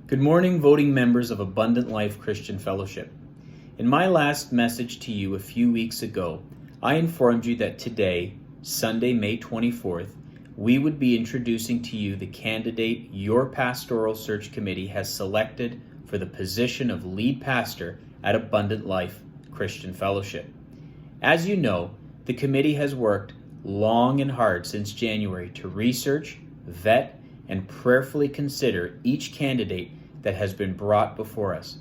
Good morning, voting members of Abundant Life Christian Fellowship. In my last message to you a few weeks ago, I informed you that today, Sunday, May 24th, we would be introducing to you the candidate your pastoral search committee has selected for the position of lead pastor at Abundant Life Christian Fellowship. As you know, the committee has worked long and hard since January to research, vet, and prayerfully consider each candidate that has been brought before us.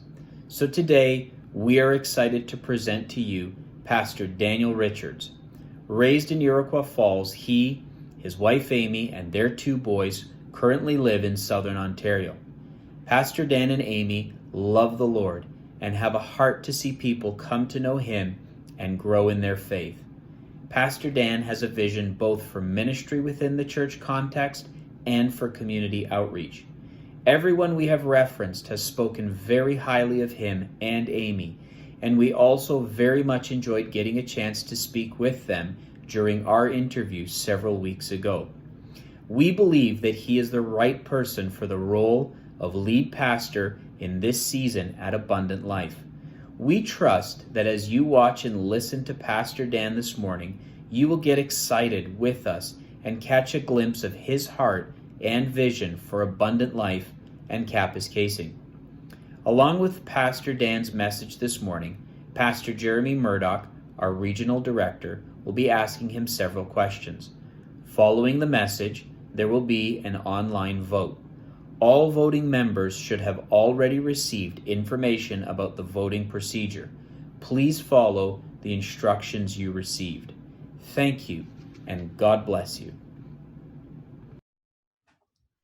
So today, we are excited to present to you Pastor Daniel Richards. Raised in Iroquois Falls, he, his wife Amy, and their 2 boys currently live in Southern Ontario. Pastor Dan and Amy love the Lord and have a heart to see people come to know Him and grow in their faith. Pastor Dan has a vision both for ministry within the church context and for community outreach. Everyone we have referenced has spoken very highly of him and Amy, and we also very much enjoyed getting a chance to speak with them during our interview several weeks ago. We believe that he is the right person for the role of lead pastor in this season at Abundant Life. We trust that as you watch and listen to Pastor Dan this morning, you will get excited with us and catch a glimpse of his heart and vision for Abundant Life and Kapuskasing. Along with Pastor Dan's message this morning, Pastor Jeremy Murdoch, our regional director, will be asking him several questions. Following the message, there will be an online vote. All voting members should have already received information about the voting procedure. Please follow the instructions you received. Thank you, and God bless you.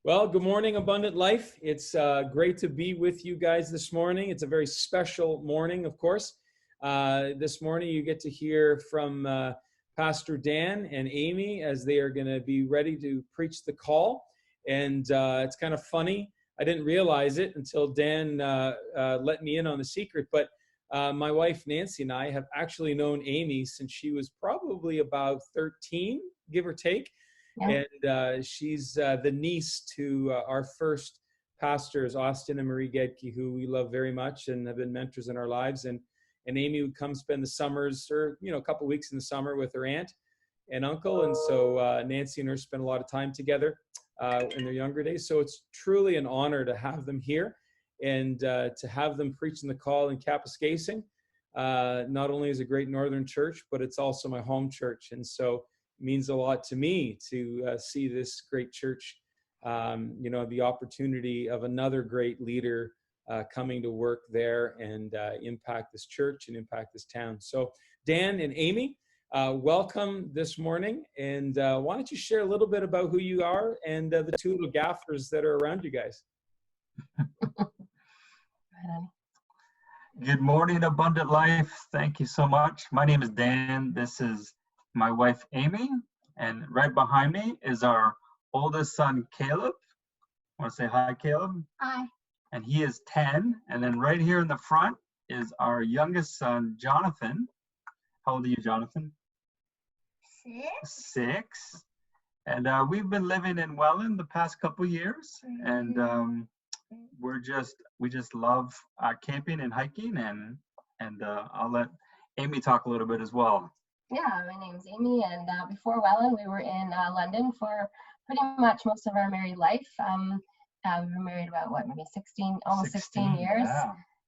Well, good morning, Abundant Life. It's great to be with you guys this morning. It's a very special morning, of course. This morning you get to hear from Pastor Dan and Amy as they are going to be ready to preach the call. And it's kind of funny. I didn't realize it until Dan let me in on the secret. But my wife, Nancy, and I have actually known Amy since she was probably about 13, give or take. Yeah. And she's the niece to our first pastors, Austin and Marie Gedke, who we love very much and have been mentors in our lives. And Amy would come spend the summers, or a couple of weeks in the summer with her aunt and uncle. And so Nancy and her spent a lot of time together in their younger days. So it's truly an honor to have them here and to have them preaching the call in Kapuskasing. Not only is it a great Northern church, but it's also my home church. And so means a lot to me to see this great church, the opportunity of another great leader coming to work there and impact this church and impact this town. So Dan and Amy, welcome this morning. And why don't you share a little bit about who you are and the 2 little gaffers that are around you guys. Good morning, Abundant Life. Thank you so much. My name is Dan. This is my wife, Amy, and right behind me is our oldest son, Caleb. Want to say hi, Caleb? Hi. And he is 10. And then right here in the front is our youngest son, Jonathan. How old are you, Jonathan? 6. And we've been living in Welland the past couple years, and we just love camping and hiking, and I'll let Amy talk a little bit as well. Yeah, my name's Amy, and before Welland, we were in London for pretty much most of our married life. We were married about, maybe 16 years.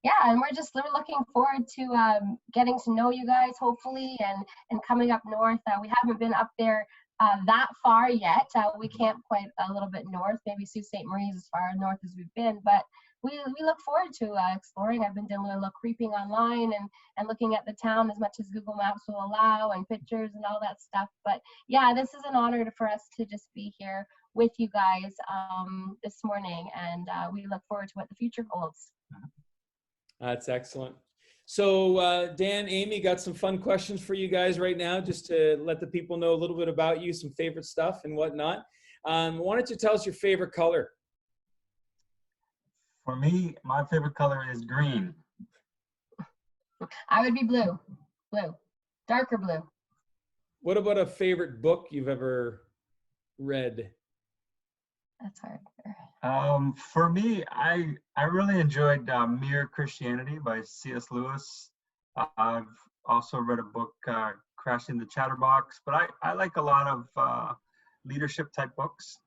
Yeah, and we're looking forward to getting to know you guys, hopefully, and coming up north. We haven't been up there that far yet. We camp quite a little bit north, maybe Sault Ste. Marie's as far north as we've been, but we look forward to exploring. I've been doing a little creeping online and looking at the town as much as Google Maps will allow, and pictures and all that stuff. But yeah, this is an honor for us to just be here with you guys this morning, and we look forward to what the future holds. That's excellent. So Dan, Amy, got some fun questions for you guys right now, just to let the people know a little bit about you, some favorite stuff and whatnot. Why don't you tell us your favorite color? For me, my favorite color is green. I would be blue, darker blue. What about a favorite book you've ever read? That's hard. For me, I really enjoyed Mere Christianity by C.S. Lewis. I've also read a book, Crashing the Chatterbox, but I like a lot of leadership type books.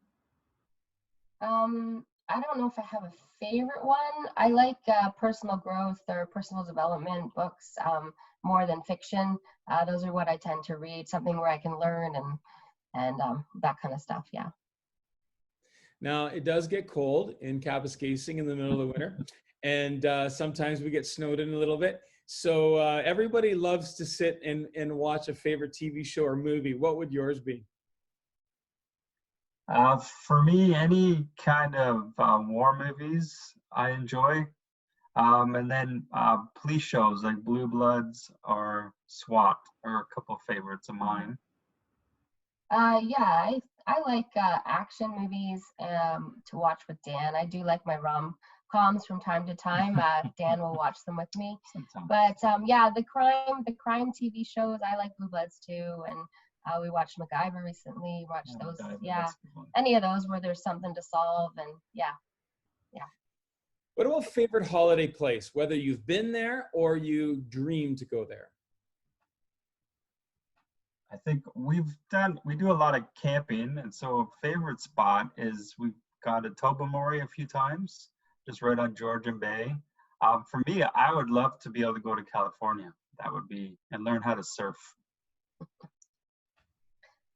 I don't know if I have a favorite one. I like personal growth or personal development books more than fiction. Those are what I tend to read, something where I can learn and that kind of stuff. Yeah. Now, it does get cold in Kapuskasing in the middle of the winter, and sometimes we get snowed in a little bit. So everybody loves to sit and watch a favorite TV show or movie. What would yours be? For me, any kind of war movies I enjoy. And then police shows like Blue Bloods or SWAT are a couple of favorites of mine. Yeah, I like action movies to watch with Dan. I do like my rom-coms from time to time. Dan will watch them with me. Sometimes. But yeah, the crime TV shows, I like Blue Bloods too. And we watched MacGyver recently. Watched those. MacGyver, Yeah, that's a good one. any of those where there's something to solve. And yeah. What about favorite holiday place, whether you've been there or you dream to go there? I think we do a lot of camping, and so a favorite spot is we've gone to Tobermory a few times, just right on Georgian Bay. For me, I would love to be able to go to California. That would be, and learn how to surf.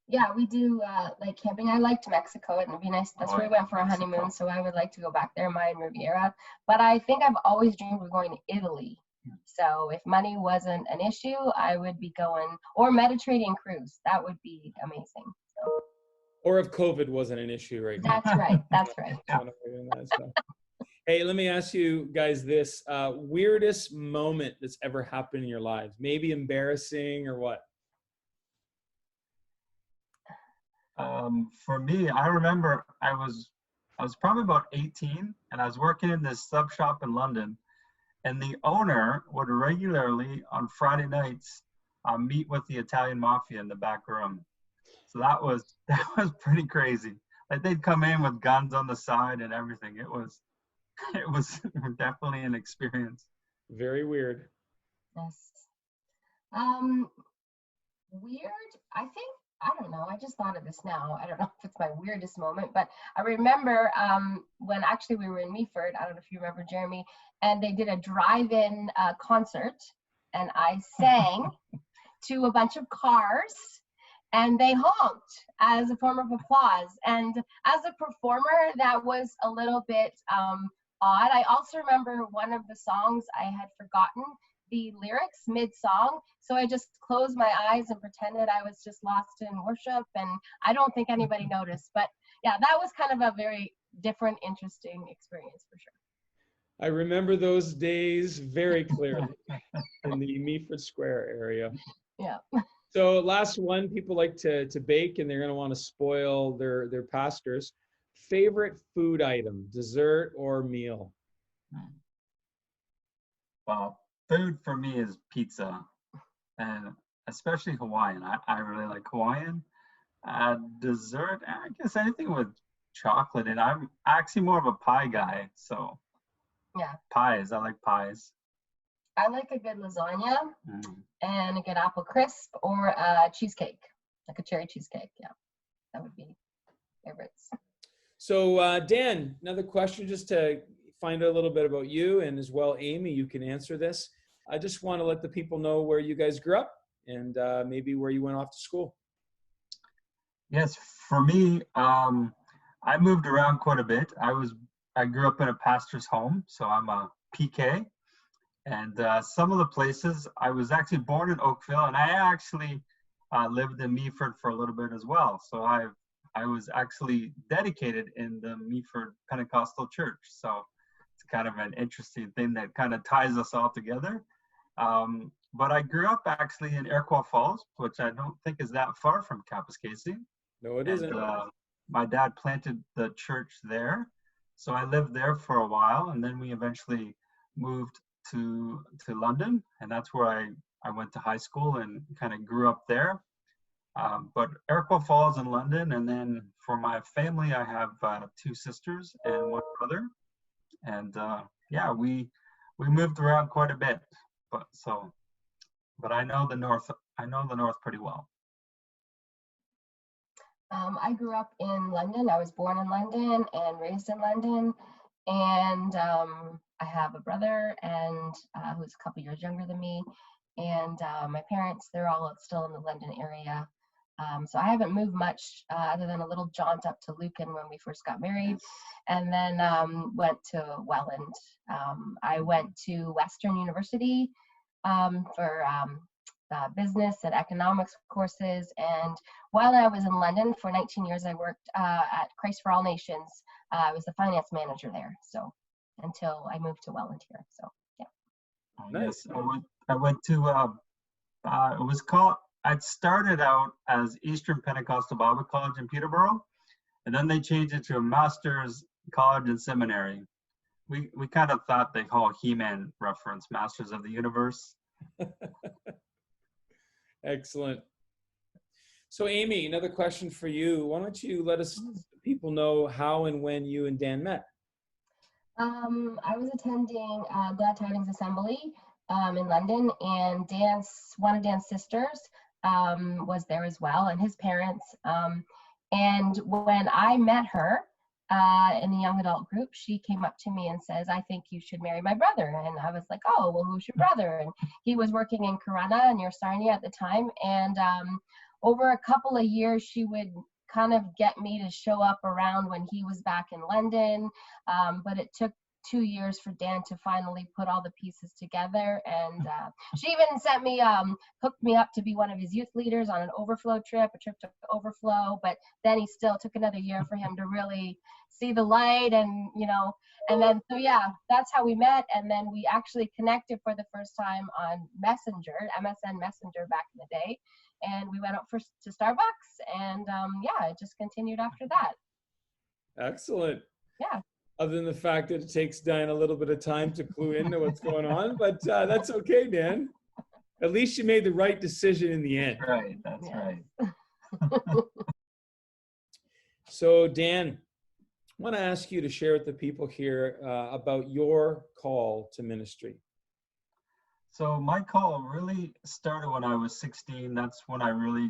Yeah, we do like camping. I liked Mexico. It'd be nice. That's where we went for our Mexico. honeymoon. So I would like to go back there, Mayan Riviera. But I think I've always dreamed of going to Italy. So if money wasn't an issue, I would be going, or Mediterranean cruise. That would be amazing. So. Or if COVID wasn't an issue right now. That's right. That's right. Hey, let me ask you guys this. Weirdest moment that's ever happened in your lives? Maybe embarrassing or what? For me, I remember I was probably about 18, and I was working in this sub shop in London, and the owner would regularly on Friday nights meet with the Italian mafia in the back room. So that was pretty crazy. Like they'd come in with guns on the side and everything. It was definitely an experience. Very weird. Yes. Weird. I don't know. I just thought of this now. I don't know if it's my weirdest moment, but I remember when actually we were in Meaford. I don't know if you remember, Jeremy, and they did a drive-in concert, and I sang to a bunch of cars, and they honked as a form of applause. And as a performer, that was a little bit odd. I also remember one of the songs I had forgotten the lyrics mid-song, so I just closed my eyes and pretended I was just lost in worship, and I don't think anybody noticed. But yeah, that was kind of a very different, interesting experience for sure. I remember those days very clearly in the Meaford Square area. Yeah. So last one, people like to bake, and they're going to want to spoil their pastors. Favorite food item, dessert or meal? Well, food for me is pizza, and especially Hawaiian. I really like Hawaiian. Dessert, I guess anything with chocolate, and I'm actually more of a pie guy, so yeah, pies. I like pies. I like a good lasagna and a good apple crisp or a cheesecake, like a cherry cheesecake. Yeah, that would be favorites. So Dan, another question just to find out a little bit about you, and as well, Amy, you can answer this. I just want to let the people know where you guys grew up and maybe where you went off to school. Yes, for me, I moved around quite a bit. I grew up in a pastor's home, so I'm a PK. And some of the places, I was actually born in Oakville, and I actually lived in Meaford for a little bit as well. So I was actually dedicated in the Meaford Pentecostal Church. So it's kind of an interesting thing that kind of ties us all together. But I grew up actually in Iroquois Falls, which I don't think is that far from Kapuskasing. No, it isn't. My dad planted the church there. So I lived there for a while, and then we eventually moved to London, and that's where I went to high school and kind of grew up there. But Iroquois Falls in London, and then for my family, I have 2 sisters and 1 brother, and yeah, we moved around quite a bit, but I know the north. I know the north pretty well. I grew up in London. I was born in London and raised in London. And I have a brother and who's a couple years younger than me. And my parents, they're all still in the London area. So I haven't moved much other than a little jaunt up to Lucan when we first got married, and then went to Welland. I went to Western University for business and economics courses. And while I was in London for 19 years, I worked at Christ for All Nations. I was the finance manager there. So until I moved to Welland here. So yeah. Nice. Yes, I went to it was called. I'd started out as Eastern Pentecostal Bible College in Peterborough, and then they changed it to a master's college and seminary. We kind of thought they call He-Man reference, Masters of the Universe. Excellent. So Amy, another question for you. Why don't you let us people know how and when you and Dan met? I was attending Glad Tidings Assembly in London, and one of Dan's sisters was there as well, and his parents. And when I met her in the young adult group, she came up to me and says, "I think you should marry my brother." And I was like, "Oh, well, who's your brother?" And he was working in Corunna near Sarnia at the time. And over a couple of years, she would kind of get me to show up around when he was back in London. But it took 2 years for Dan to finally put all the pieces together. And she even sent me, hooked me up to be one of his youth leaders on an overflow trip, a trip to overflow. But then he still took another year for him to really see the light. And, and then, so yeah, that's how we met. And then we actually connected for the first time on Messenger, MSN Messenger back in the day. And we went out to Starbucks, and yeah, it just continued after that. Excellent. Yeah. Other than the fact that it takes Dan a little bit of time to clue into what's going on, but that's okay, Dan. At least you made the right decision in the end. Right, that's right. So Dan, I want to ask you to share with the people here about your call to ministry. So my call really started when I was 16. That's when I really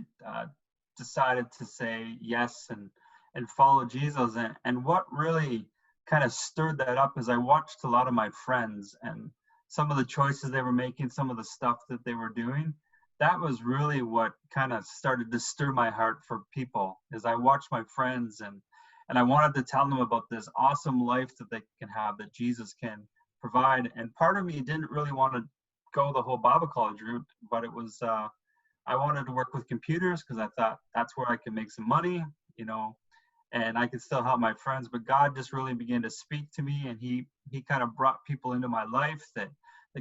decided to say yes and follow Jesus. And what really kind of stirred that up is I watched a lot of my friends and some of the choices they were making, some of the stuff that they were doing. That was really what kind of started to stir my heart for people, is I watched my friends and I wanted to tell them about this awesome life that they can have, that Jesus can provide. And part of me didn't really want to go the whole Bible college route, but it was I wanted to work with computers because I thought that's where I could make some money, and I could still help my friends. But God just really began to speak to me, and he kind of brought people into my life that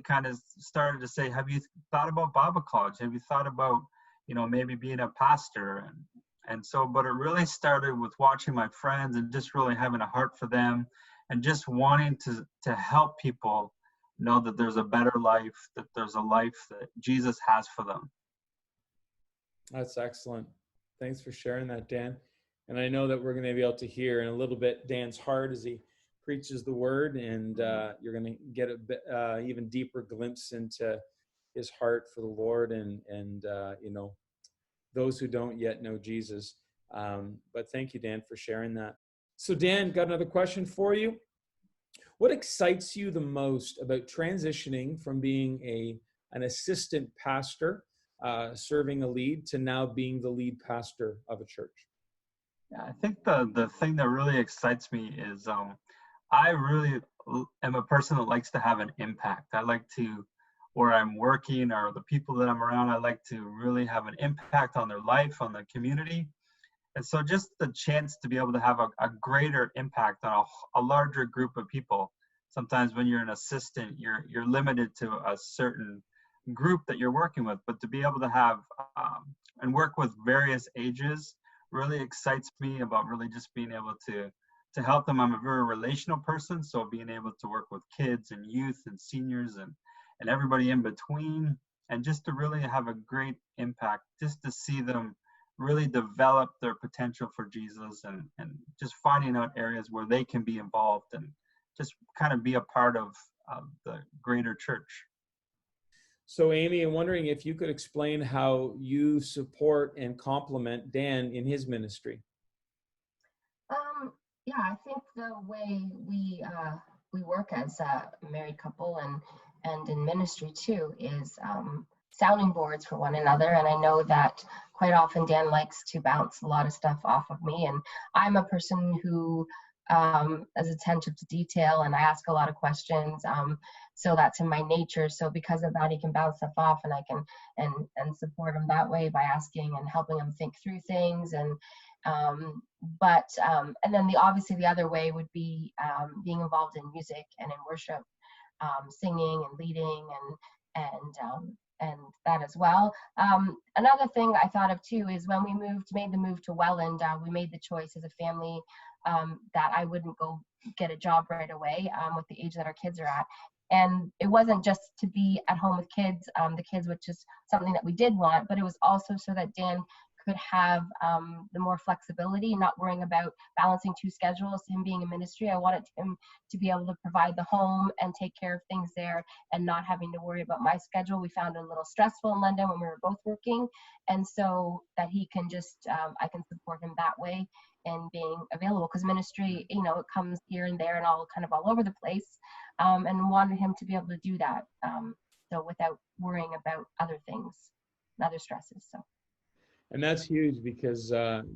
kind of started to say, have you thought about Bible college? Have you thought about maybe being a pastor? And so, but it really started with watching my friends and just really having a heart for them and just wanting to help people know that there's a better life, that there's a life that Jesus has for them. That's excellent. Thanks for sharing that, Dan. And I know that we're going to be able to hear in a little bit Dan's heart as he preaches the word, and you're going to get a bit even deeper glimpse into his heart for the Lord and those who don't yet know Jesus. But thank you, Dan, for sharing that. So Dan, got another question for you. What excites you the most about transitioning from being an assistant pastor, serving a lead, to now being the lead pastor of a church? Yeah, I think the thing that really excites me is I really am a person that likes to have an impact. I like to, where I'm working or the people that I'm around, I like to really have an impact on their life, on the community. And so just the chance to be able to have a greater impact on a larger group of people. Sometimes when you're an assistant, you're limited to a certain group that you're working with, but to be able to have and work with various ages really excites me about really just being able to help them. I'm a very relational person, so being able to work with kids and youth and seniors and everybody in between, and just to really have a great impact, just to see them really develop their potential for Jesus, and just finding out areas where they can be involved and just kind of be a part of the greater church. So, Amy, I'm wondering if you could explain how you support and complement Dan in his ministry. Yeah, I think the way we work as a married couple and in ministry too is sounding boards for one another. And I know that quite often Dan likes to bounce a lot of stuff off of me, and I'm a person who is attentive to detail, and I ask a lot of questions. So that's in my nature. So because of that, he can bounce stuff off, and I can and support him that way by asking and helping him think through things. And and then obviously the other way would be being involved in music and in worship, singing and leading and that as well. Another thing I thought of too is when we made the move to Welland, we made the choice as a family that I wouldn't go get a job right away with the age that our kids are at. And it wasn't just to be at home with the kids, which is something that we did want, but it was also so that Dan could have the more flexibility, not worrying about balancing two schedules. Him being in ministry, I wanted him to be able to provide the home and take care of things there and not having to worry about my schedule. We found it a little stressful in London when we were both working, and so that he can just, I can support him that way and being available, because ministry, it comes here and there and all over the place, and wanted him to be able to do that, so without worrying about other things, other stresses. So. And that's huge, because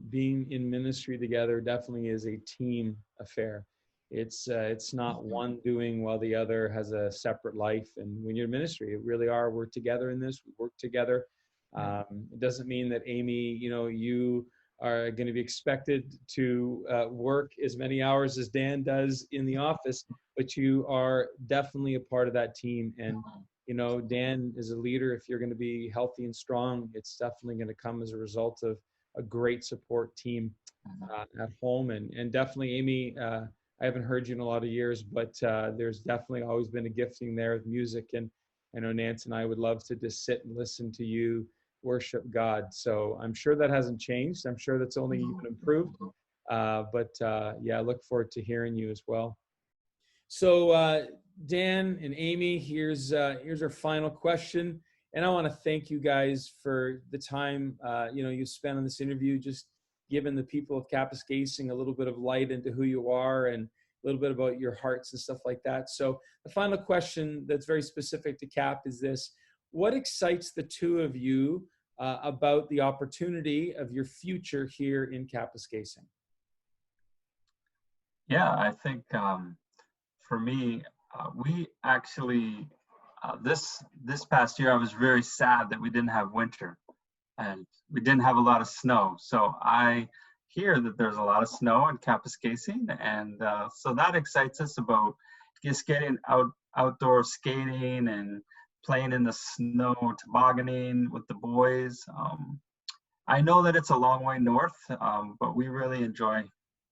being in ministry together definitely is a team affair. It's not one doing while the other has a separate life. And when you're in ministry, we're together in this. We work together. It doesn't mean that, Amy, you are going to be expected to work as many hours as Dan does in the office, but you are definitely a part of that team. And Dan is a leader. If you're going to be healthy and strong, it's definitely going to come as a result of a great support team at home. And definitely, Amy, I haven't heard you in a lot of years, but there's definitely always been a gifting there with music. And I know Nance and I would love to just sit and listen to you worship God. So I'm sure that hasn't changed. I'm sure that's only even improved. But I look forward to hearing you as well. So Dan and Amy, here's our final question, and I want to thank you guys for the time you spent on this interview, just giving the people of Kapuskasing a little bit of light into who you are and a little bit about your hearts and stuff like that. So the final question that's very specific to Cap is this: what excites the two of you about the opportunity of your future here in Kapuskasing? Yeah, I think for me, we actually this past year I was very sad that we didn't have winter and we didn't have a lot of snow. So I hear that there's a lot of snow in Kapuskasing, and so that excites us about just getting outdoor skating and playing in the snow, tobogganing with the boys. I know that it's a long way north, but we really enjoy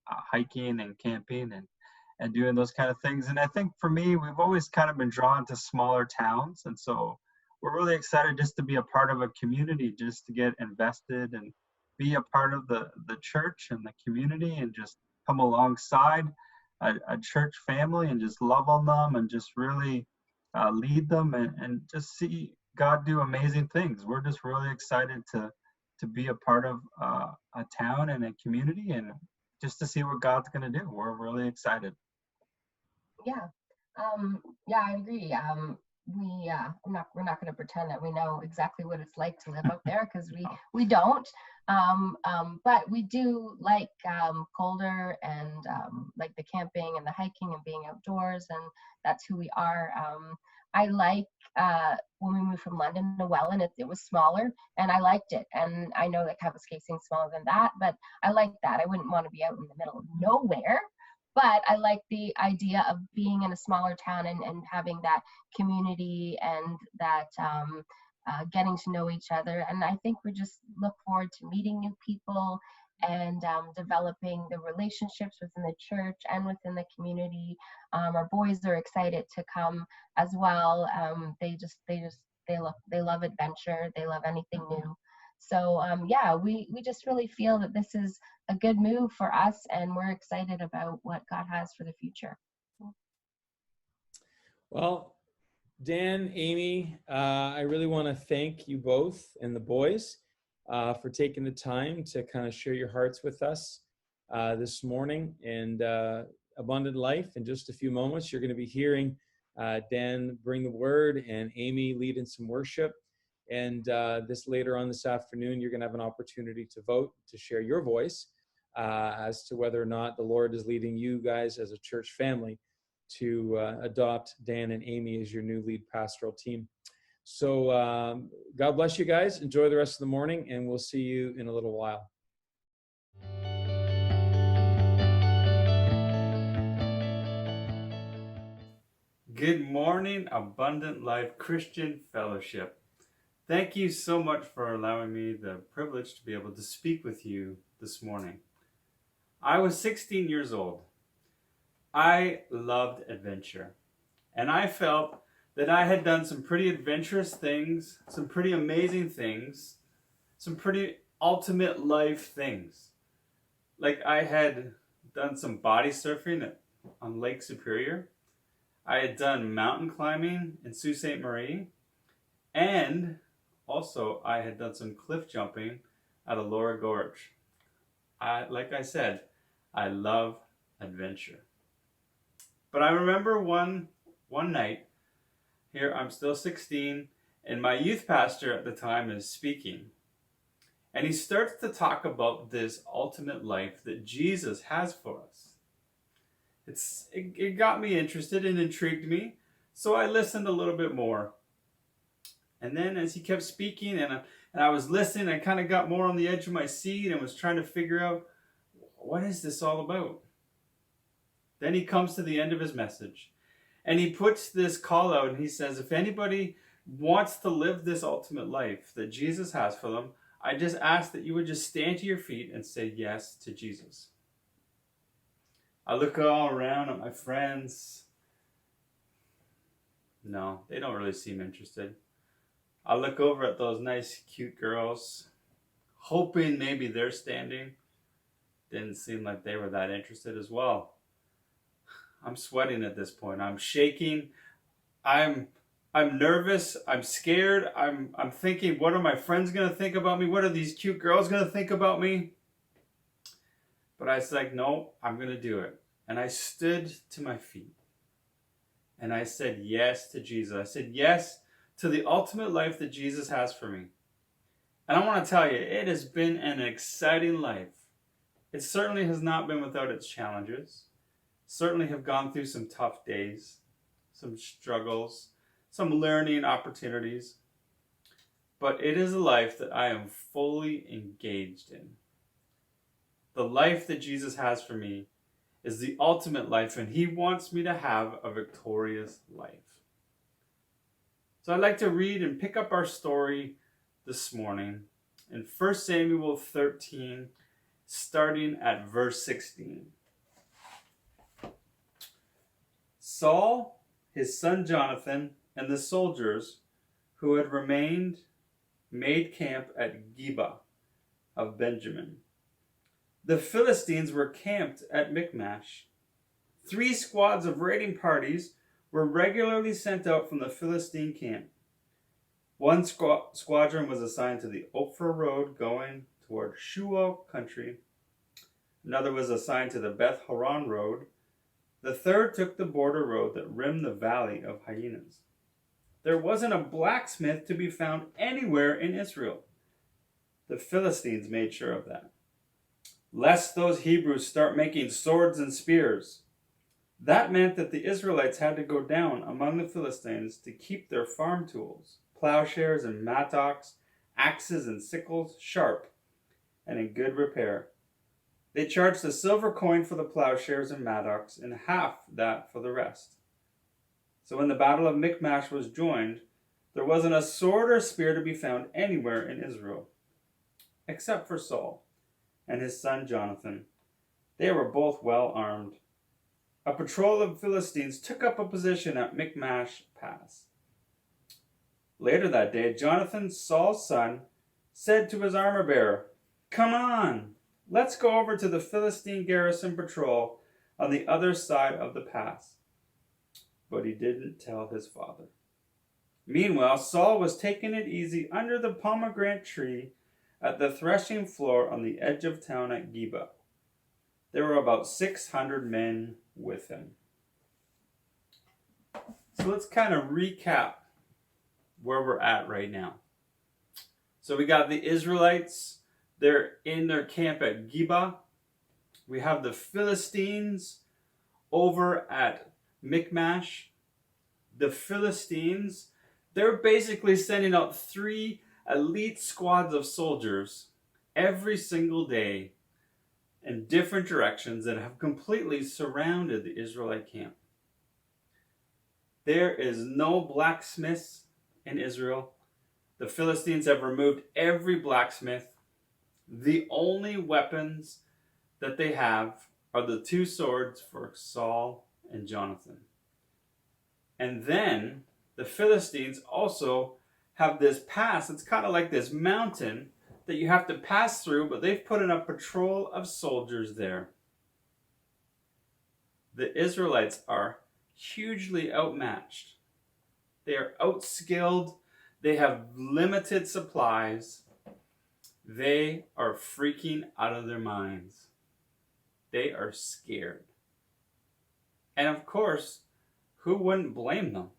hiking and camping and doing those kind of things. And I think for me, we've always kind of been drawn to smaller towns. And so we're really excited just to be a part of a community, just to get invested and be a part of the church and the community, and just come alongside a church family and just love on them and just really lead them and just see God do amazing things. We're just really excited to be a part of a town and a community, and just to see what God's going to do. We're really excited. Yeah, I agree. We're not going to pretend that we know exactly what it's like to live up there, because we don't. But we do like colder and like the camping and the hiking and being outdoors, and that's who we are. I like when we moved from London to Welland, it was smaller, and I liked it. And I know that Kapuskasing is smaller than that, but I like that. I wouldn't want to be out in the middle of nowhere. But I like the idea of being in a smaller town and having that community and that getting to know each other. And I think we just look forward to meeting new people and developing the relationships within the church and within the community. Our boys are excited to come as well. They love adventure. They love anything new. So yeah, we just really feel that this is a good move for us, and we're excited about what God has for the future. Well, Dan, Amy, I really want to thank you both and the boys for taking the time to kind of share your hearts with us this morning. And Abundant Life, in just a few moments, you're going to be hearing Dan bring the word and Amy lead in some worship. And this later on this afternoon, you're going to have an opportunity to vote, to share your voice as to whether or not the Lord is leading you guys as a church family to adopt Dan and Amy as your new lead pastoral team. So God bless you guys. Enjoy the rest of the morning, and we'll see you in a little while. Good morning, Abundant Life Christian Fellowship. Thank you so much for allowing me the privilege to be able to speak with you this morning. I was 16 years old. I loved adventure, and I felt that I had done some pretty adventurous things, some pretty amazing things, some pretty ultimate life things. Like I had done some body surfing on Lake Superior. I had done mountain climbing in Sault Ste. Marie, and also I had done some cliff jumping at Elora Gorge. Like I said, I love adventure. But I remember one night, here I'm still 16, and my youth pastor at the time is speaking. And he starts to talk about this ultimate life that Jesus has for us. It got me interested and intrigued me, so I listened a little bit more. And then as he kept speaking and I was listening, I kind of got more on the edge of my seat and was trying to figure out, what is this all about? Then he comes to the end of his message and he puts this call out and he says, if anybody wants to live this ultimate life that Jesus has for them, I just ask that you would just stand to your feet and say yes to Jesus. I look all around at my friends. No, they don't really seem interested. I look over at those nice, cute girls, hoping maybe they're standing. Didn't seem like they were that interested as well. I'm sweating at this point. I'm shaking. I'm nervous. I'm scared. I'm thinking, what are my friends going to think about me? What are these cute girls going to think about me? But I was like, no, I'm going to do it. And I stood to my feet. And I said yes to Jesus. I said yes to the ultimate life that Jesus has for me. And I want to tell you, it has been an exciting life. It certainly has not been without its challenges. Certainly have gone through some tough days, some struggles, some learning opportunities. But it is a life that I am fully engaged in. The life that Jesus has for me is the ultimate life, and he wants me to have a victorious life. So I'd like to read and pick up our story this morning in 1 Samuel 13, starting at verse 16. Saul, his son Jonathan, and the soldiers who had remained made camp at Geba of Benjamin. The Philistines were camped at Michmash. 3 squads of raiding parties were regularly sent out from the Philistine camp. One squadron was assigned to the Ophrah road going toward Shual country. Another was assigned to the Beth Horon road. The third took the border road that rimmed the valley of Hyenas. There wasn't a blacksmith to be found anywhere in Israel. The Philistines made sure of that, lest those Hebrews start making swords and spears. That meant that the Israelites had to go down among the Philistines to keep their farm tools, plowshares and mattocks, axes and sickles, sharp and in good repair. They charged a silver coin for the plowshares and mattocks and half that for the rest. So when the battle of Michmash was joined, there wasn't a sword or spear to be found anywhere in Israel, except for Saul and his son Jonathan. They were both well armed. A patrol of Philistines took up a position at Michmash Pass. Later that day, Jonathan, Saul's son, said to his armor bearer, "Come on, let's go over to the Philistine garrison patrol on the other side of the pass." But he didn't tell his father. Meanwhile, Saul was taking it easy under the pomegranate tree at the threshing floor on the edge of town at Geba. There were about 600 men with him. So let's kind of recap where we're at right now. So we got the Israelites. They're in their camp at Geba. We have the Philistines over at Michmash. The Philistines, they're basically sending out 3 elite squads of soldiers every single day in different directions that have completely surrounded the Israelite camp. There is no blacksmiths in Israel. The Philistines have removed every blacksmith. The only weapons that they have are the 2 swords for Saul and Jonathan. And then the Philistines also have this pass. It's kind of like this mountain that you have to pass through, but they've put in a patrol of soldiers there. The Israelites are hugely outmatched. They are outskilled. They have limited supplies. They are freaking out of their minds. They are scared. And of course, who wouldn't blame them?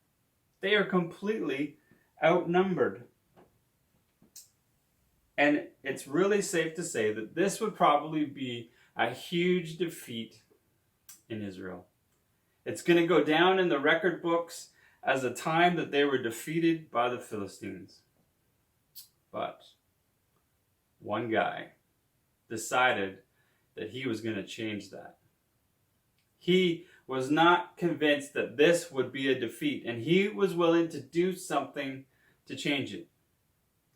They are completely outnumbered. And it's really safe to say that this would probably be a huge defeat in Israel. It's going to go down in the record books as a time that they were defeated by the Philistines. But one guy decided that he was going to change that. He was not convinced that this would be a defeat, and he was willing to do something to change it.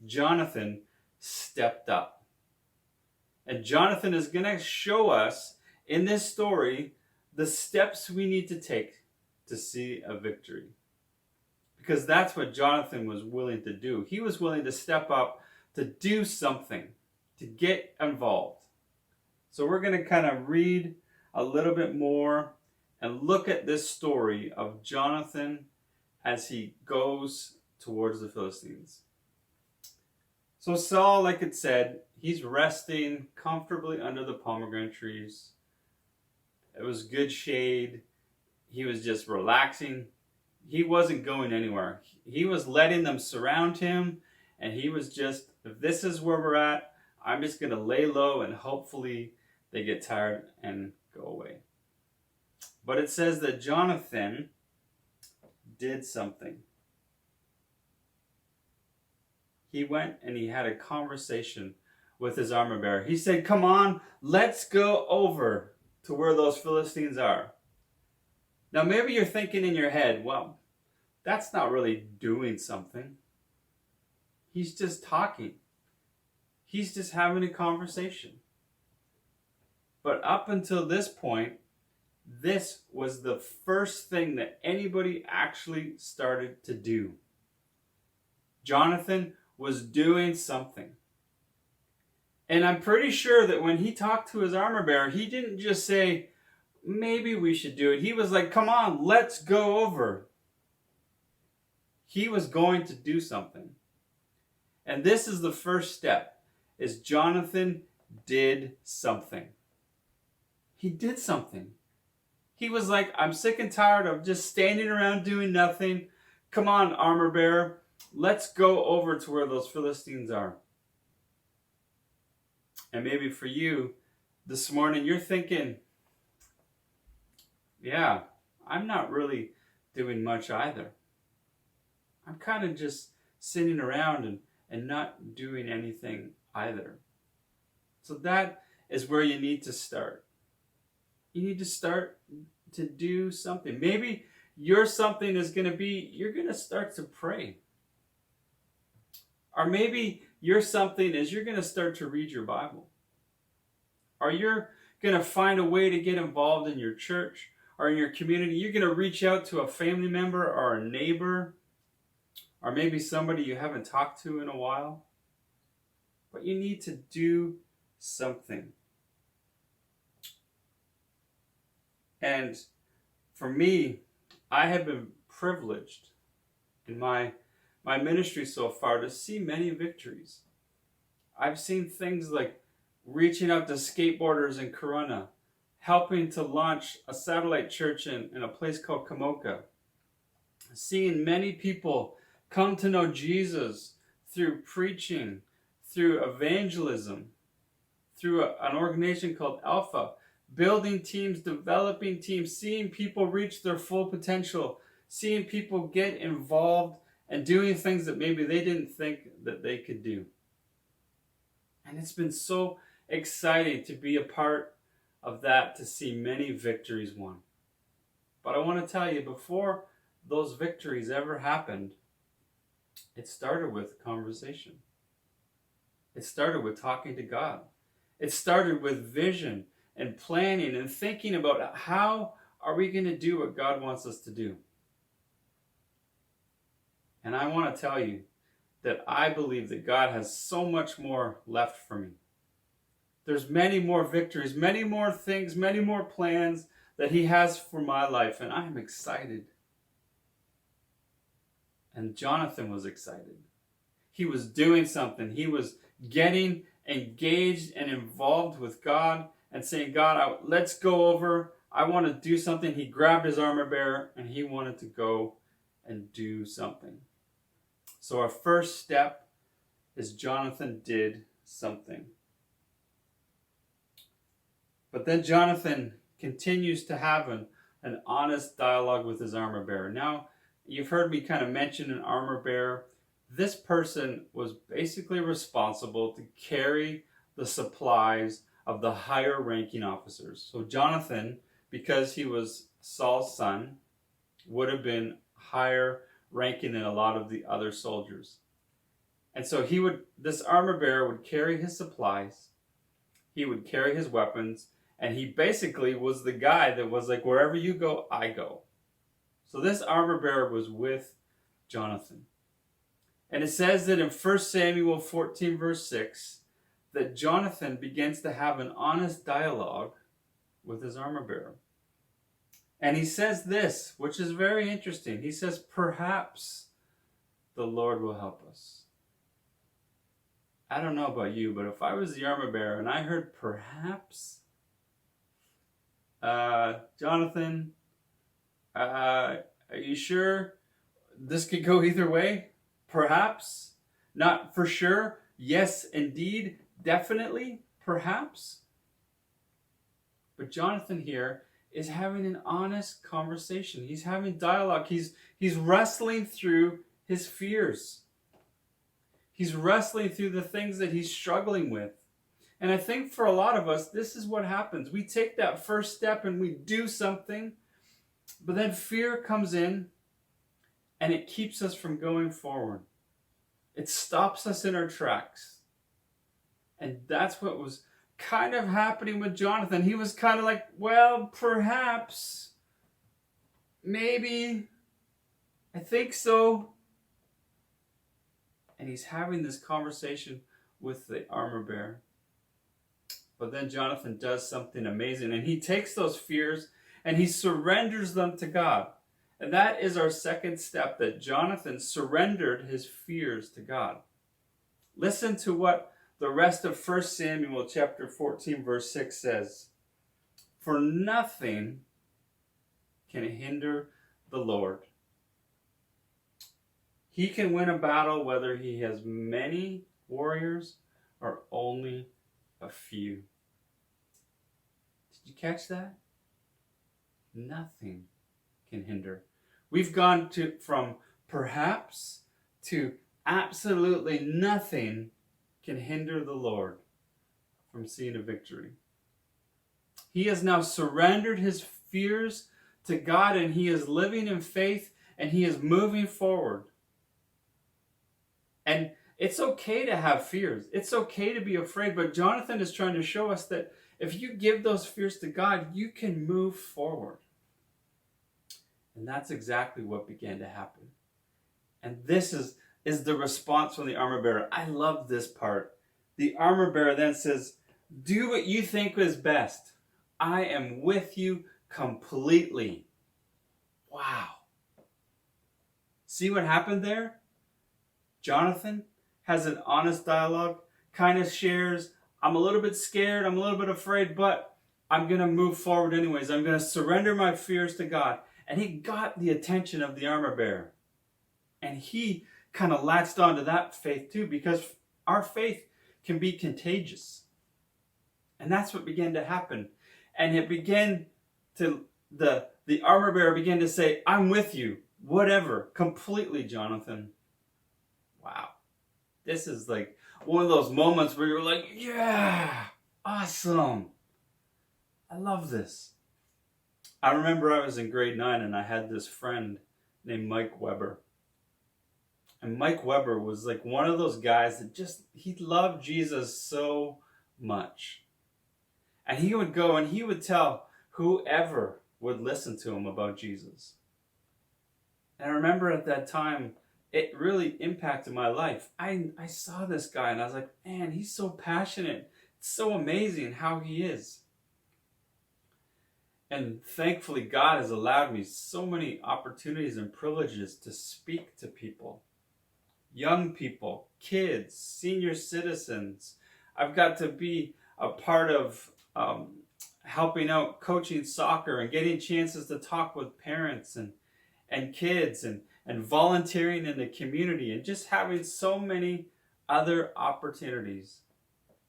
Jonathan stepped up. And Jonathan is going to show us in this story the steps we need to take to see a victory. Because that's what Jonathan was willing to do. He was willing to step up to do something, to get involved. So we're going to kind of read a little bit more and look at this story of Jonathan as he goes towards the Philistines. So Saul, like it said, he's resting comfortably under the pomegranate trees. It was good shade. He was just relaxing. He wasn't going anywhere. He was letting them surround him, and he was just, if this is where we're at, I'm just going to lay low and hopefully they get tired and go away. But it says that Jonathan did something. He went and he had a conversation with his armor bearer. He said, "Come on, let's go over to where those Philistines are." Now maybe you're thinking in your head, well, that's not really doing something. He's just talking. He's just having a conversation. But up until this point, this was the first thing that anybody actually started to do. Jonathan was doing something. And I'm pretty sure that when he talked to his armor bearer, he didn't just say, maybe we should do it. He was like, come on, let's go over. He was going to do something. And this is the first step, is Jonathan did something. He did something. He was like, I'm sick and tired of just standing around doing nothing. Come on, armor bearer. Let's go over to where those Philistines are. And maybe for you, this morning, you're thinking, yeah, I'm not really doing much either. I'm kind of just sitting around and not doing anything either. So that is where you need to start. You need to start to do something. Maybe your something is going to be, you're going to start to pray. Or maybe your something is you're going to start to read your Bible. Or you're going to find a way to get involved in your church or in your community. You're going to reach out to a family member or a neighbor or maybe somebody you haven't talked to in a while. but you need to do something. And for me, I have been privileged in my ministry so far to see many victories. I've seen things like reaching out to skateboarders in Corona, helping to launch a satellite church in a place called Kamoka, seeing many people come to know Jesus through preaching, through evangelism, through an organization called Alpha, building teams, developing teams, seeing people reach their full potential, seeing people get involved and doing things that maybe they didn't think that they could do. And it's been so exciting to be a part of that, to see many victories won. But I want to tell you, before those victories ever happened, it started with conversation. It started with talking to God. It started with vision and planning and thinking about how are we going to do what God wants us to do. And I want to tell you that I believe that God has so much more left for me. There's many more victories, many more things, many more plans that He has for my life, and I'm excited. And Jonathan was excited. He was doing something. He was getting engaged and involved with God and saying, God, let's go over. I want to do something. He grabbed his armor bearer and he wanted to go and do something. So our first step is Jonathan did something. But then Jonathan continues to have an honest dialogue with his armor bearer. Now, you've heard me kind of mention an armor bearer. This person was basically responsible to carry the supplies of the higher ranking officers. So Jonathan, because he was Saul's son, would have been higher ranking than a lot of the other soldiers. And so this armor bearer would carry his supplies, he would carry his weapons, and he basically was the guy that was like, wherever you go, I go. So this armor bearer was with Jonathan. And it says that in 1 Samuel 14 verse 6, that Jonathan begins to have an honest dialogue with his armor bearer. And he says this, which is very interesting. He says, perhaps the Lord will help us. I don't know about you, but if I was the armor bearer and I heard perhaps, Jonathan, are you sure this could go either way? Perhaps, not for sure. Yes, indeed, definitely, perhaps. But Jonathan here is having an honest conversation. He's having dialogue. He's wrestling through his fears. He's wrestling through the things that he's struggling with. And I think for a lot of us, this is what happens. We take that first step and we do something, but then fear comes in and it keeps us from going forward. It stops us in our tracks. And that's what was kind of happening with Jonathan. He was kind of like, well, perhaps, maybe, I think so. And he's having this conversation with the armor bearer. But then Jonathan does something amazing, and he takes those fears and he surrenders them to God. And that is our second step, that Jonathan surrendered his fears to God. Listen to what the rest of 1 Samuel chapter 14 verse 6 says. For nothing can hinder the Lord. He can win a battle whether he has many warriors or only a few. Did you catch that? Nothing can hinder. We've gone from perhaps to absolutely nothing can hinder the Lord from seeing a victory. He has now surrendered his fears to God, and he is living in faith, and he is moving forward. And it's okay to have fears. It's okay to be afraid. But Jonathan is trying to show us that if you give those fears to God, you can move forward. And that's exactly what began to happen. And this is the response from the armor bearer. I love this part. the armor bearer then says, do what you think is best. I am with you completely. Wow. See what happened there? Jonathan has an honest dialogue, kind of shares, I'm a little bit scared, I'm a little bit afraid, but I'm going to move forward anyways. I'm going to surrender my fears to God. And he got the attention of the armor bearer. And he kind of latched onto that faith too, because our faith can be contagious. And that's what began to happen. And it began to, the armor bearer began to say, I'm with you, whatever, completely, Jonathan. Wow. This is like one of those moments where you're like, yeah, awesome. I love this. I remember I was in grade 9 and I had this friend named Mike Weber. And Mike Weber was like one of those guys that just, he loved Jesus so much. And he would go and he would tell whoever would listen to him about Jesus. And I remember at that time, it really impacted my life. I saw this guy and I was like, man, he's so passionate. It's so amazing how he is. And thankfully, God has allowed me so many opportunities and privileges to speak to people. Young people, kids, senior citizens. I've got to be a part of helping out coaching soccer and getting chances to talk with parents and kids and volunteering in the community and just having so many other opportunities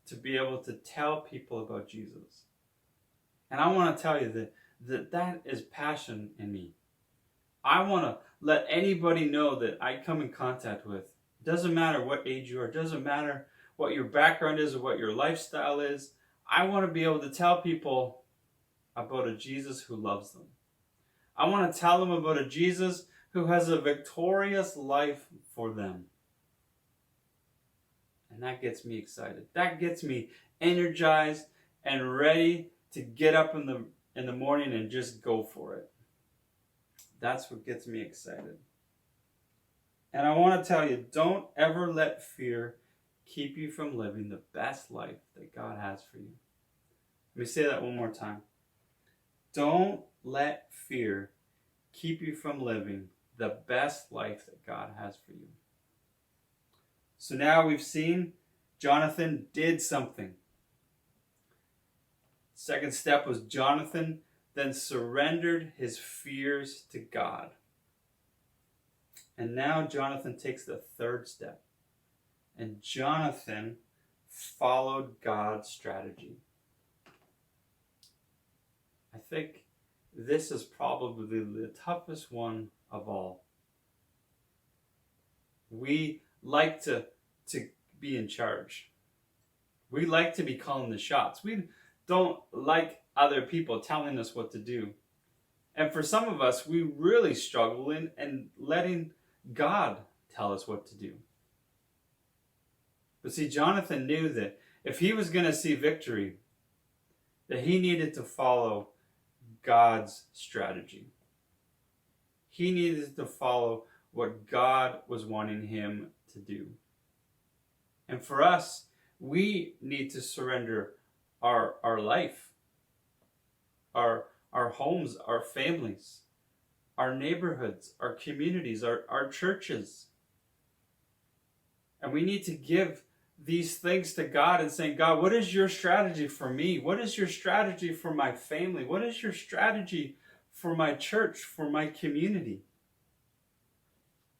to be able to tell people about Jesus. And I want to tell you that is passion in me. I want to let anybody know that I come in contact with. It doesn't matter what age you are. It doesn't matter what your background is or what your lifestyle is. I want to be able to tell people about a Jesus who loves them. I want to tell them about a Jesus who has a victorious life for them. And that gets me excited. That gets me energized and ready to get up in the morning and just go for it. That's what gets me excited. And I want to tell you, don't ever let fear keep you from living the best life that God has for you. Let me say that one more time. Don't let fear keep you from living the best life that God has for you. So now we've seen Jonathan did something. Second step was Jonathan then surrendered his fears to God. And now Jonathan takes the third step. And Jonathan followed God's strategy. I think this is probably the toughest one of all. We like to be in charge. We like to be calling the shots. We don't like other people telling us what to do. And for some of us, we really struggle in letting God tell us what to do. But see, Jonathan knew that if he was going to see victory, that he needed to follow God's strategy. He needed to follow what God was wanting him to do. And for us, we need to surrender our life, our homes, our families, our neighborhoods, our communities, our churches. And we need to give these things to God and saying, God, what is your strategy for me? What is your strategy for my family? What is your strategy for my church, for my community?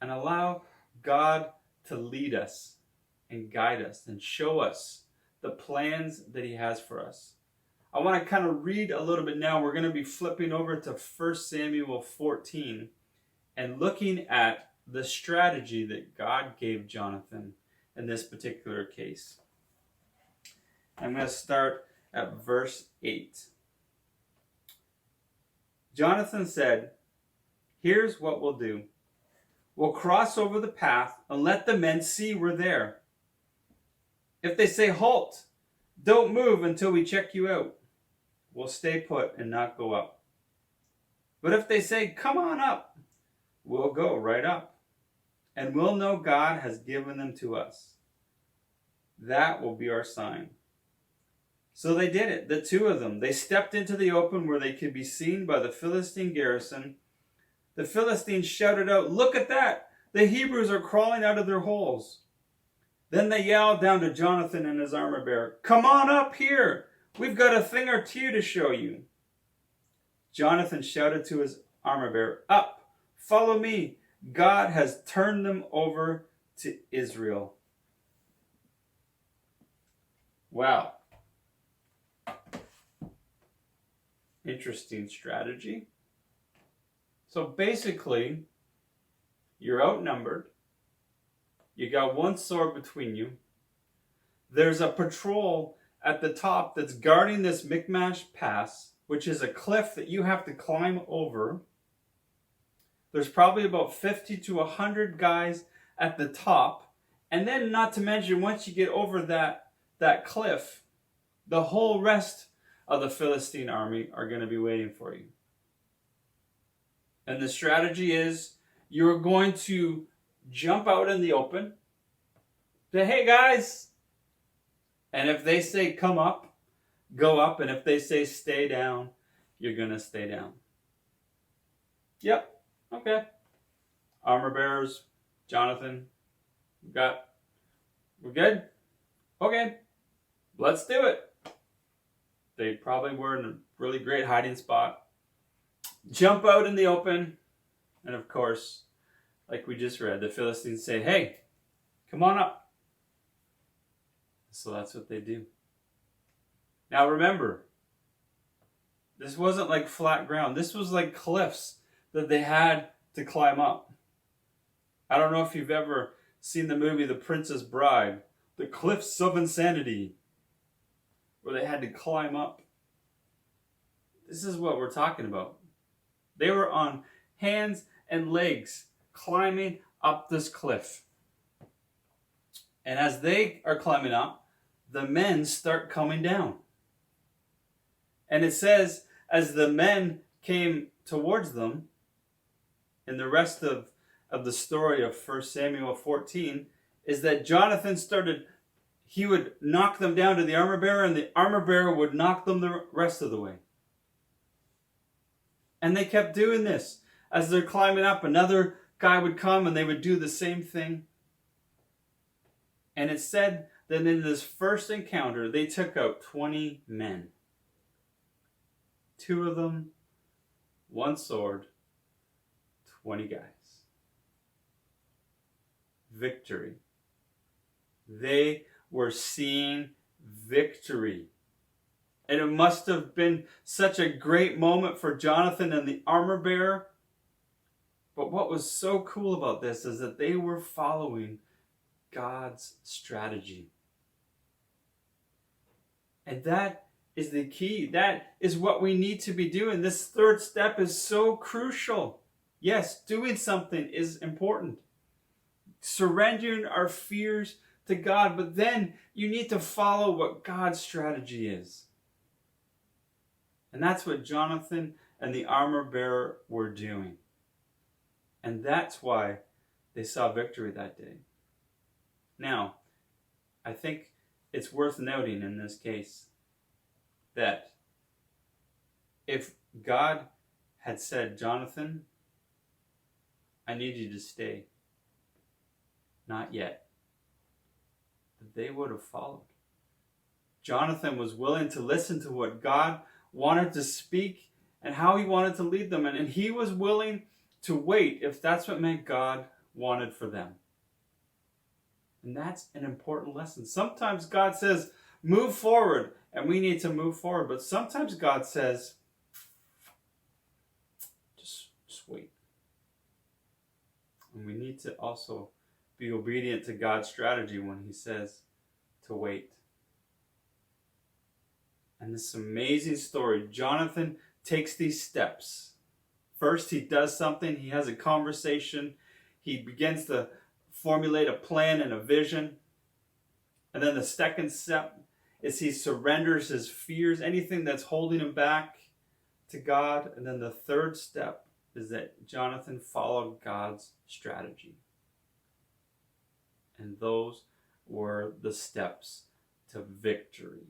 And allow God to lead us and guide us and show us the plans that he has for us. I want to kind of read a little bit now. We're going to be flipping over to 1 Samuel 14 and looking at the strategy that God gave Jonathan in this particular case. I'm going to start at verse 8. Jonathan said, here's what we'll do. We'll cross over the path and let the men see we're there. If they say, halt, don't move until we check you out, we'll stay put and not go up. But if they say, come on up, we'll go right up. And we'll know God has given them to us. That will be our sign. So they did it, the two of them. They stepped into the open where they could be seen by the Philistine garrison. The Philistines shouted out, "Look at that! The Hebrews are crawling out of their holes." Then they yelled down to Jonathan and his armor bearer, "Come on up here! We've got a thing or two to show you." Jonathan shouted to his armor bearer, "Up! Follow me! God has turned them over to Israel." Wow. Interesting strategy. So basically, you're outnumbered. You got one sword between you. There's a patrol at the top that's guarding this Michmash Pass, which is a cliff that you have to climb over. There's probably about 50 to 100 guys at the top. And then, not to mention, once you get over that cliff, the whole rest of the Philistine army are going to be waiting for you. And the strategy is you're going to jump out in the open, say, "Hey guys," and if they say come up, go up, and if they say stay down, you're going to stay down. Yep, okay. Armor bearers, Jonathan, we're good? Okay, let's do it. They probably were in a really great hiding spot. Jump out in the open. And of course, like we just read, the Philistines say, "Hey, come on up." So that's what they do. Now remember, this wasn't like flat ground. This was like cliffs that they had to climb up. I don't know if you've ever seen the movie The Princess Bride, The Cliffs of Insanity, where they had to climb up. This is what we're talking about. They were on hands and legs climbing up this cliff. And as they are climbing up, the men start coming down. And it says, as the men came towards them, in the rest of the story of 1 Samuel 14, is that Jonathan he would knock them down to the armor bearer, and the armor bearer would knock them the rest of the way. And they kept doing this. As they're climbing up, another guy would come and they would do the same thing. And it said that in this first encounter, they took out 20 men. 2 of them, 1 sword, 20 guys. Victory. They were seeing victory. And it must have been such a great moment for Jonathan and the armor bearer. But what was so cool about this is that they were following God's strategy. And that is the key. That is what we need to be doing. This third step is so crucial. Yes, doing something is important. Surrendering our fears to God, but then you need to follow what God's strategy is. And that's what Jonathan and the armor bearer were doing. And that's why they saw victory that day. Now, I think it's worth noting in this case that if God had said, "Jonathan, I need you to stay," not yet, they would have followed. Jonathan was willing to listen to what God wanted to speak and how he wanted to lead them. And he was willing to wait if that's what meant God wanted for them. And that's an important lesson. Sometimes God says, move forward, and we need to move forward. But sometimes God says, just wait. And we need to also be obedient to God's strategy when he says to wait. And this amazing story, Jonathan takes these steps. First, he does something. He has a conversation. He begins to formulate a plan and a vision. And then the second step is he surrenders his fears, anything that's holding him back, to God. And then the third step is that Jonathan followed God's strategy. And those were the steps to victory.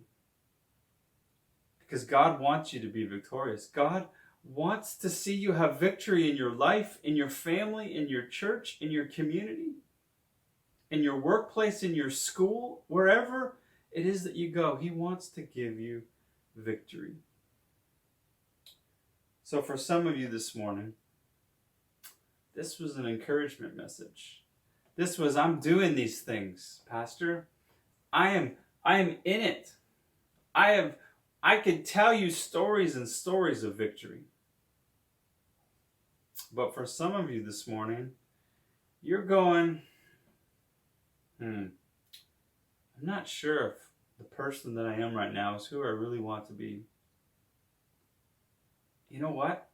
Because God wants you to be victorious. God wants to see you have victory in your life, in your family, in your church, in your community, in your workplace, in your school, wherever it is that you go. He wants to give you victory. So for some of you this morning, this was an encouragement message. This was, I'm doing these things, Pastor. I am in it. I could tell you stories and stories of victory. But for some of you this morning, you're going, I'm not sure if the person that I am right now is who I really want to be. You know what?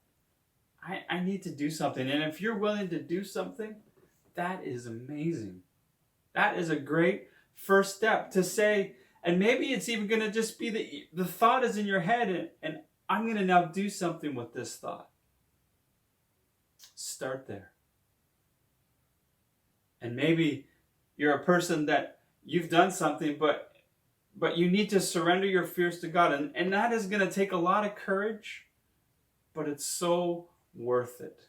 I need to do something. And if you're willing to do something, that is amazing. That is a great first step to say, and maybe it's even going to just be the thought is in your head, and I'm going to now do something with this thought. Start there. And maybe you're a person that you've done something, but you need to surrender your fears to God. And that is going to take a lot of courage, but it's so worth it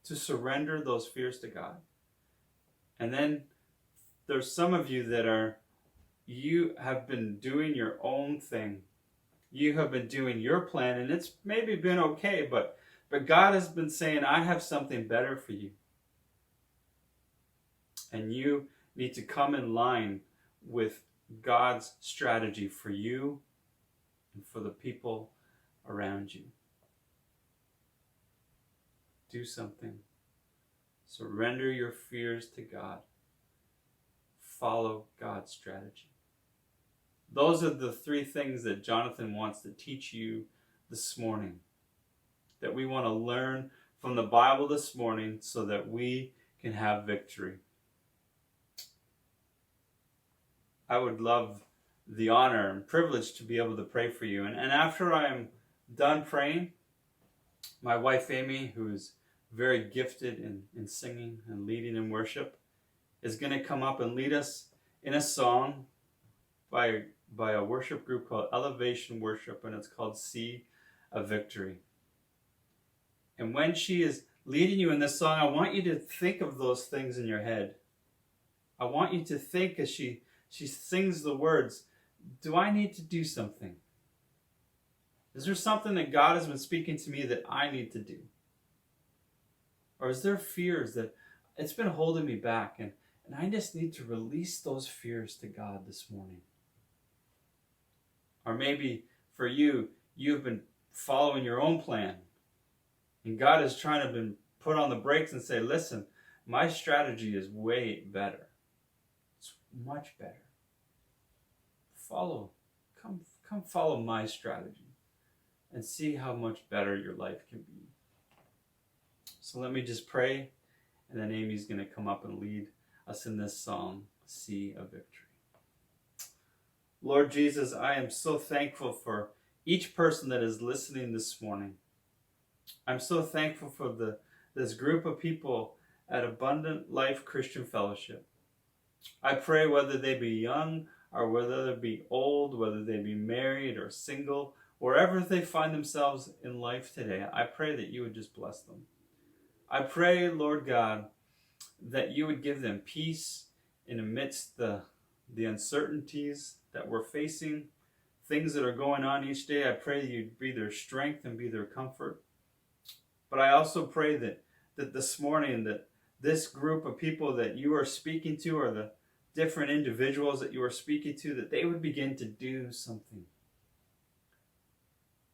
to surrender those fears to God. And then there's some of you that you have been doing your own thing. You have been doing your plan, and it's maybe been okay, but God has been saying, I have something better for you. And you need to come in line with God's strategy for you and for the people around you. Do something. Surrender your fears to God. Follow God's strategy. Those are the three things that Jonathan wants to teach you this morning, that we want to learn from the Bible this morning so that we can have victory. I would love the honor and privilege to be able to pray for you. And after I am done praying, my wife Amy, who is very gifted in singing and leading in worship, is going to come up and lead us in a song by a worship group called Elevation Worship, and it's called See a Victory. And when she is leading you in this song, I want you to think of those things in your head. I want you to think as she sings the words, do I need to do something? Is there something that God has been speaking to me that I need to do? Or is there fears that it's been holding me back, and I just need to release those fears to God this morning? Or maybe for you, you've been following your own plan, and God is trying to been put on the brakes and say, listen, my strategy is way better. It's much better. Come follow my strategy and see how much better your life can be. So let me just pray, and then Amy's going to come up and lead us in this song, See a Victory. Lord Jesus, I am so thankful for each person that is listening this morning. I'm so thankful for this group of people at Abundant Life Christian Fellowship. I pray whether they be young or whether they be old, whether they be married or single, wherever they find themselves in life today, I pray that you would just bless them. I pray, Lord God, that you would give them peace in amidst the uncertainties that we're facing, things that are going on each day. I pray that you'd be their strength and be their comfort. But I also pray that this morning, that this group of people that you are speaking to, or the different individuals that you are speaking to, that they would begin to do something.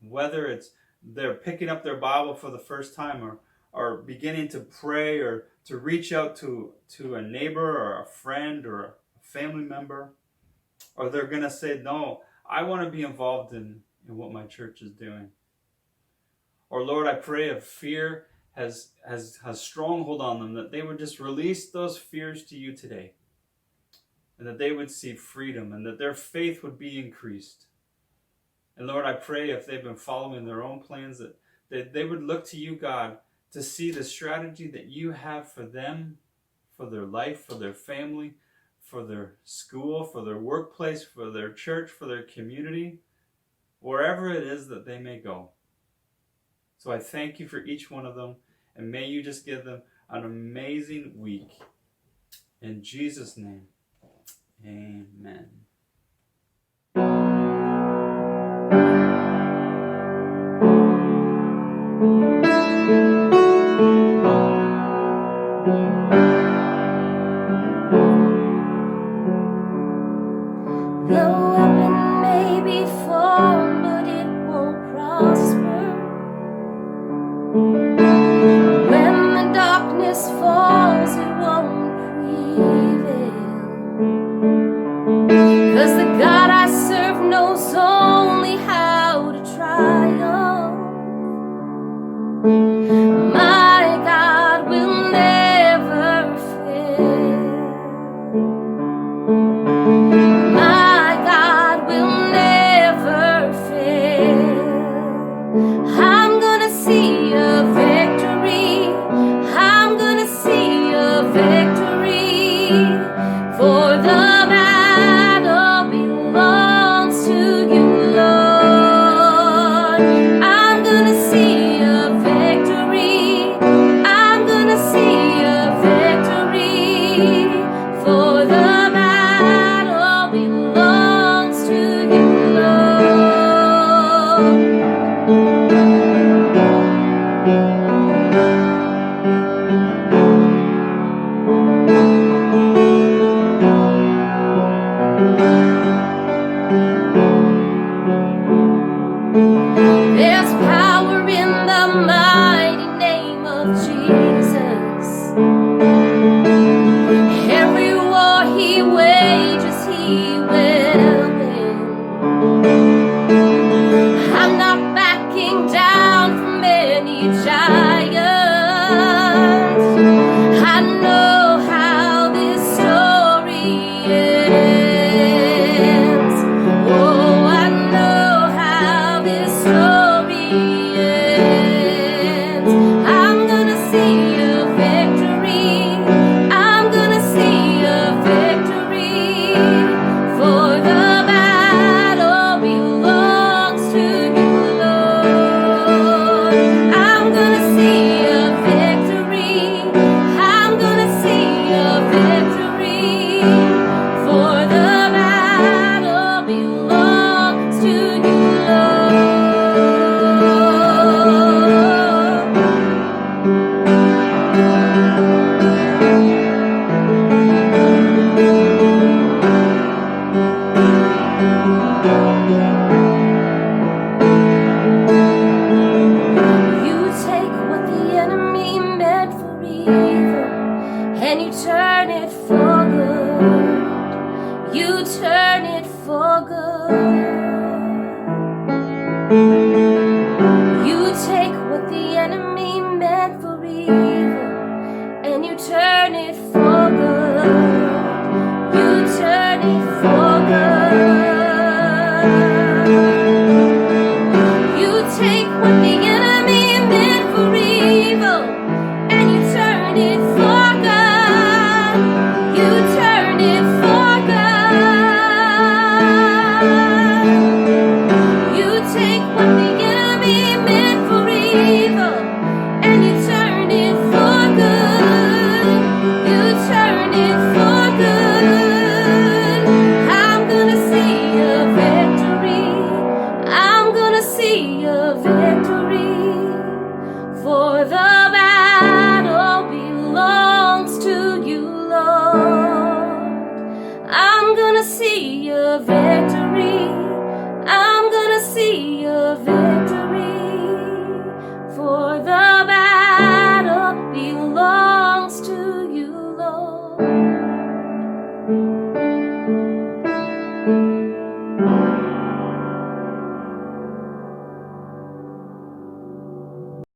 Whether it's they're picking up their Bible for the first time, or beginning to pray, or to reach out to a neighbor or a friend or a family member, or they're going to say, no, I want to be involved in what my church is doing. Or Lord, I pray if fear has stronghold on them, that they would just release those fears to you today, and that they would see freedom, and that their faith would be increased. And Lord, I pray if they've been following their own plans, that they would look to you, God, to see the strategy that you have for them, for their life, for their family, for their school, for their workplace, for their church, for their community, wherever it is that they may go. So I thank you for each one of them, and may you just give them an amazing week. In Jesus' name, amen. The weapon may be formed, but it won't prosper. When the darkness falls, it won't prevail. 'Cause the God I serve knows only how to triumph. My God will never fail. My God will never fail. I'm gonna see a victory. I'm gonna see a victory. For the battle belongs to you, Lord. I'm gonna see a victory. I'm gonna see a victory. For the battle belongs to you, Lord. There's power in the mighty name of Jesus. Every war he wages, he will win. I'm not backing down from any giant. I know how this story ends. Oh, I know how this story ends. I'm gonna see a victory. I'm gonna see a victory. For the battle belongs to you, Lord. I'm gonna see a victory. I'm gonna see a victory. For the battle belongs to you, You take what the enemy meant for evil and you turn it for good. You turn it for good. You take what the enemy meant for evil and you turn it for good. You turn it for good. You take what the enemy meant for evil and you turn it for good. You turn it for good. You take what the enemy meant for evil and you turn it for good. You turn it for good. I'm gonna see a victory. I'm gonna see a victory. For the battle belongs to you, Lord. I'm gonna see a victory. I'm gonna see